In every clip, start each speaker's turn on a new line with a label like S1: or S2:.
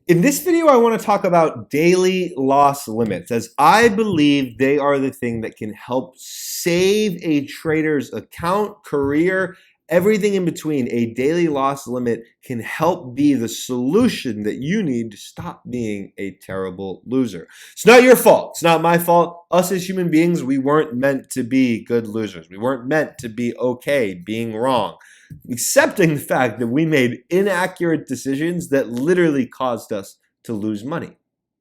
S1: In this video, I want to talk about daily loss limits, as I believe they are the thing that can help save a trader's account, career, everything in between. A daily loss limit can help be the solution that you need to stop being a terrible loser. It's not your fault. It's not my fault. Us as human beings, we weren't meant to be good losers. We weren't meant to be okay being wrong. Accepting the fact that we made inaccurate decisions that literally caused us to lose money,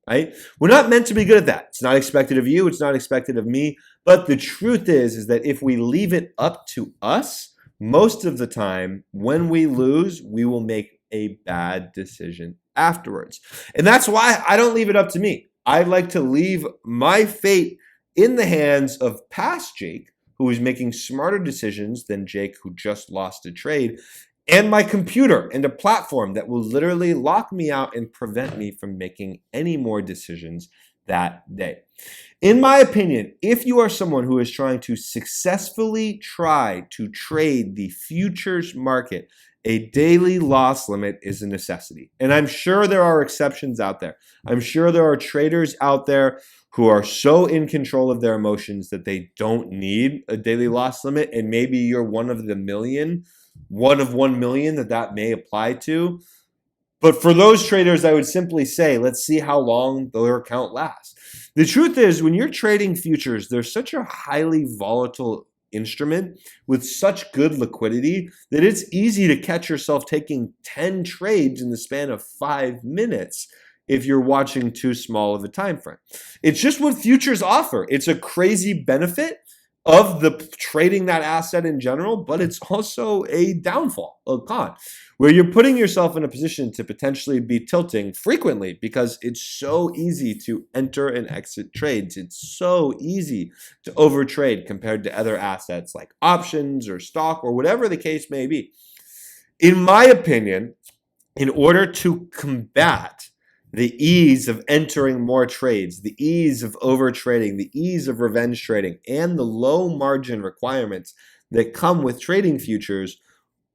S1: right? We're not meant to be good at that. It's not expected of you. It's not expected of me. But the truth is that if we leave it up to us, most of the time when we lose, we will make a bad decision afterwards. And that's why I don't leave it up to me. I like to leave my fate in the hands of past Jake, who is making smarter decisions than Jake, who just lost a trade, and my computer and a platform that will literally lock me out and prevent me from making any more decisions that day. In my opinion, if you are someone who is trying to successfully try to trade the futures market, a daily loss limit is a necessity. And I'm sure there are exceptions out there. I'm sure there are traders out there who are so in control of their emotions that they don't need a daily loss limit. And maybe you're one of the million, one of 1 million that may apply to. But for those traders, I would simply say, let's see how long their account lasts. The truth is, when you're trading futures, they're such a highly volatile instrument with such good liquidity that it's easy to catch yourself taking 10 trades in the span of 5 minutes if you're watching too small of a time frame. It's just what futures offer. It's a crazy benefit of the trading that asset in general, but it's also a downfall, a con, where you're putting yourself in a position to potentially be tilting frequently because it's so easy to enter and exit trades. It's so easy to overtrade compared to other assets like options or stock or whatever the case may be. In my opinion, in order to combat the ease of entering more trades, the ease of overtrading, the ease of revenge trading, and the low margin requirements that come with trading futures,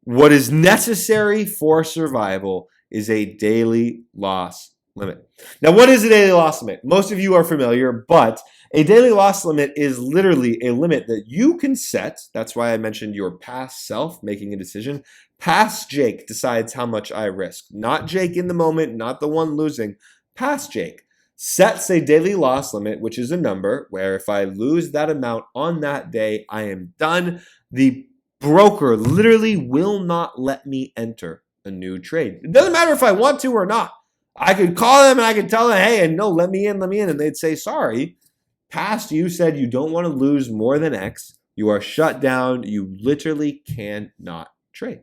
S1: what is necessary for survival is a daily loss limit. Now, what is a daily loss limit? Most of you are familiar, but a daily loss limit is literally a limit that you can set. That's why I mentioned your past self making a decision. Past Jake decides how much I risk. Not Jake in the moment, not the one losing. Past Jake sets a daily loss limit, which is a number where if I lose that amount on that day, I am done. The broker literally will not let me enter a new trade. It doesn't matter if I want to or not. I could call them and I could tell them, hey, and no, let me in. And they'd say, sorry, past you said you don't want to lose more than X. You are shut down. You literally cannot trade.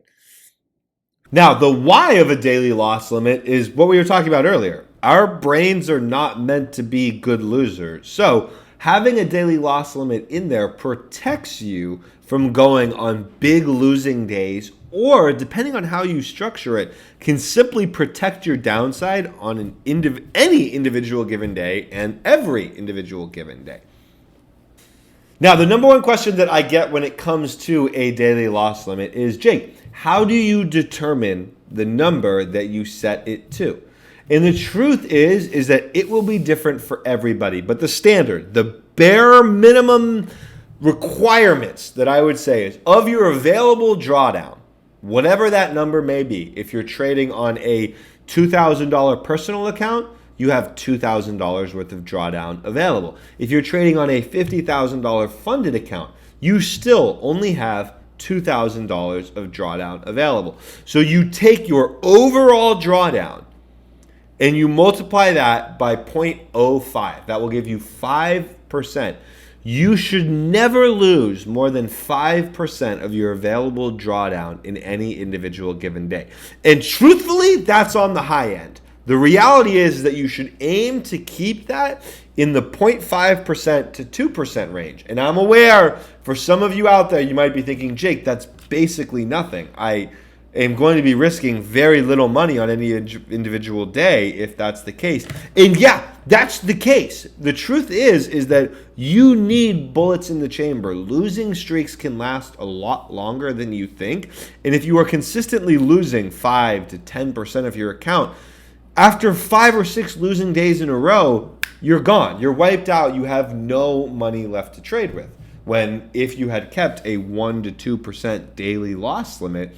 S1: Now, the why of a daily loss limit is what we were talking about earlier. Our brains are not meant to be good losers. So having a daily loss limit in there protects you from going on big losing days, or depending on how you structure it, can simply protect your downside on any individual given day and every individual given day. Now, the number one question that I get when it comes to a daily loss limit is, Jake, how do you determine the number that you set it to? And the truth is that it will be different for everybody. But the standard, the bare minimum requirements that I would say is of your available drawdown, whatever that number may be. If you're trading on a $2,000 personal account, you have $2,000 worth of drawdown available. If you're trading on a $50,000 funded account, you still only have $2,000 of drawdown available. So you take your overall drawdown and you multiply that by 0.05. That will give you 5%. You should never lose more than 5% of your available drawdown in any individual given day. And truthfully, that's on the high end. The reality is that you should aim to keep that in the 0.5% to 2% range. And I'm aware for some of you out there, you might be thinking, Jake, that's basically nothing. I am going to be risking very little money on any individual day if that's the case. And yeah, that's the case. The truth is that you need bullets in the chamber. Losing streaks can last a lot longer than you think. And if you are consistently losing 5 to 10% of your account, After 5 or 6 losing days in a row, you're gone. You're wiped out. You have no money left to trade with. When if you had kept a 1 to 2% daily loss limit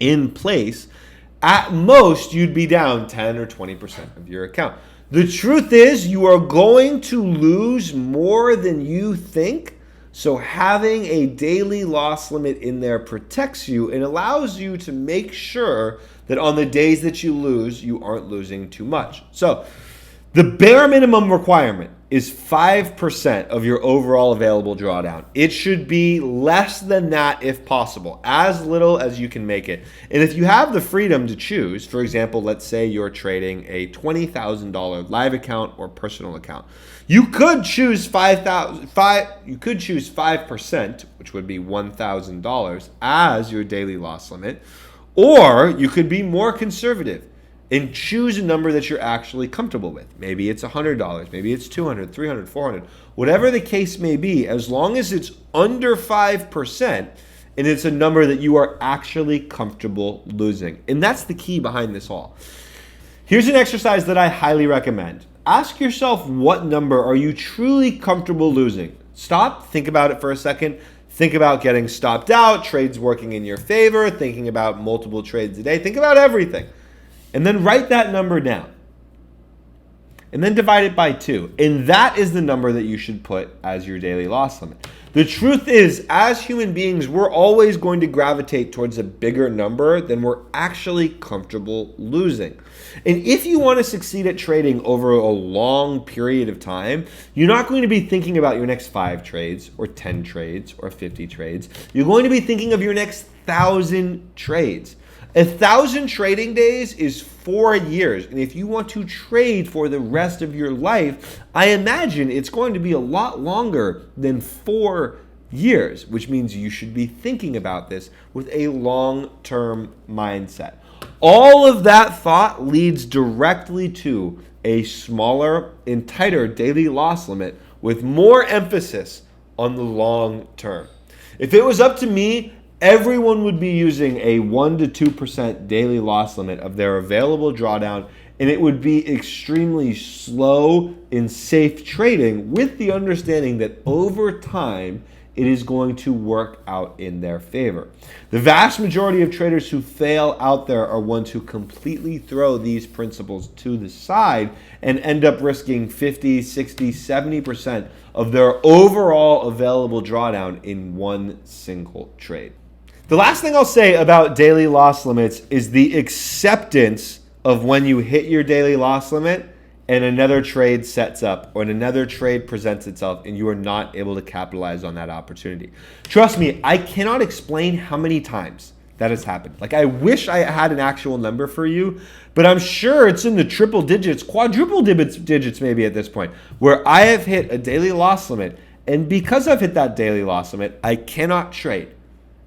S1: in place, at most you'd be down 10 or 20% of your account. The truth is you are going to lose more than you think. So having a daily loss limit in there protects you and allows you to make sure that on the days that you lose, you aren't losing too much. So the bare minimum requirement is 5% of your overall available drawdown. It should be less than that if possible, as little as you can make it. And if you have the freedom to choose, for example, let's say you're trading a $20,000 live account or personal account, you could choose 5%, which would be $1,000 as your daily loss limit, or you could be more conservative and choose a number that you're actually comfortable with. Maybe it's $100, maybe it's $200, $300, $400, whatever the case may be, as long as it's under 5% and it's a number that you are actually comfortable losing. And that's the key behind this all. Here's an exercise that I highly recommend. Ask yourself, what number are you truly comfortable losing? Stop, think about it for a second. Think about getting stopped out, trades working in your favor, thinking about multiple trades a day. Think about everything. And then write that number down. And then divide it by 2. And that is the number that you should put as your daily loss limit. The truth is, as human beings, we're always going to gravitate towards a bigger number than we're actually comfortable losing. And if you want to succeed at trading over a long period of time, you're not going to be thinking about your next 5 trades or 10 trades or 50 trades. You're going to be thinking of your next 1,000 trades. 1,000 trading days is 4 years. And if you want to trade for the rest of your life, I imagine it's going to be a lot longer than 4 years, which means you should be thinking about this with a long-term mindset. All of that thought leads directly to a smaller and tighter daily loss limit with more emphasis on the long term. If it was up to me, everyone would be using a 1 to 2% daily loss limit of their available drawdown, and it would be extremely slow and safe trading with the understanding that over time, it is going to work out in their favor. The vast majority of traders who fail out there are ones who completely throw these principles to the side and end up risking 50, 60, 70% of their overall available drawdown in one single trade. The last thing I'll say about daily loss limits is the acceptance of when you hit your daily loss limit and another trade sets up or another trade presents itself and you are not able to capitalize on that opportunity. Trust me, I cannot explain how many times that has happened. Like, I wish I had an actual number for you, but I'm sure it's in the triple digits, quadruple digits maybe at this point, where I have hit a daily loss limit, and because I've hit that daily loss limit, I cannot trade.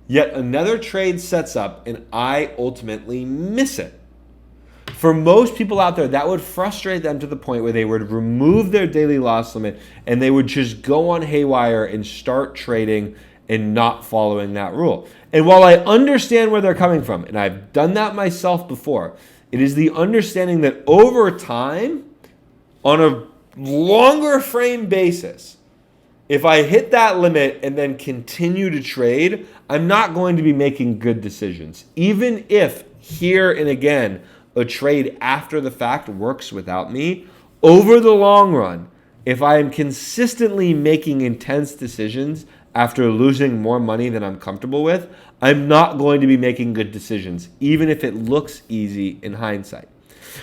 S1: Yet another trade sets up and I ultimately miss it. For most people out there, that would frustrate them to the point where they would remove their daily loss limit and they would just go on haywire and start trading and not following that rule. And while I understand where they're coming from, and I've done that myself before, it is the understanding that over time, on a longer frame basis, if I hit that limit and then continue to trade, I'm not going to be making good decisions. Even if here and again, a trade after the fact works without me, over the long run, if I am consistently making intense decisions after losing more money than I'm comfortable with, I'm not going to be making good decisions, even if it looks easy in hindsight.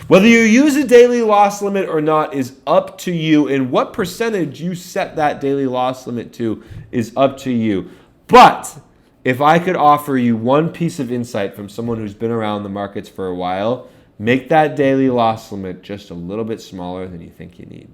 S1: Whether you use a daily loss limit or not is up to you, and what percentage you set that daily loss limit to is up to you. But if I could offer you one piece of insight from someone who's been around the markets for a while, make that daily loss limit just a little bit smaller than you think you need.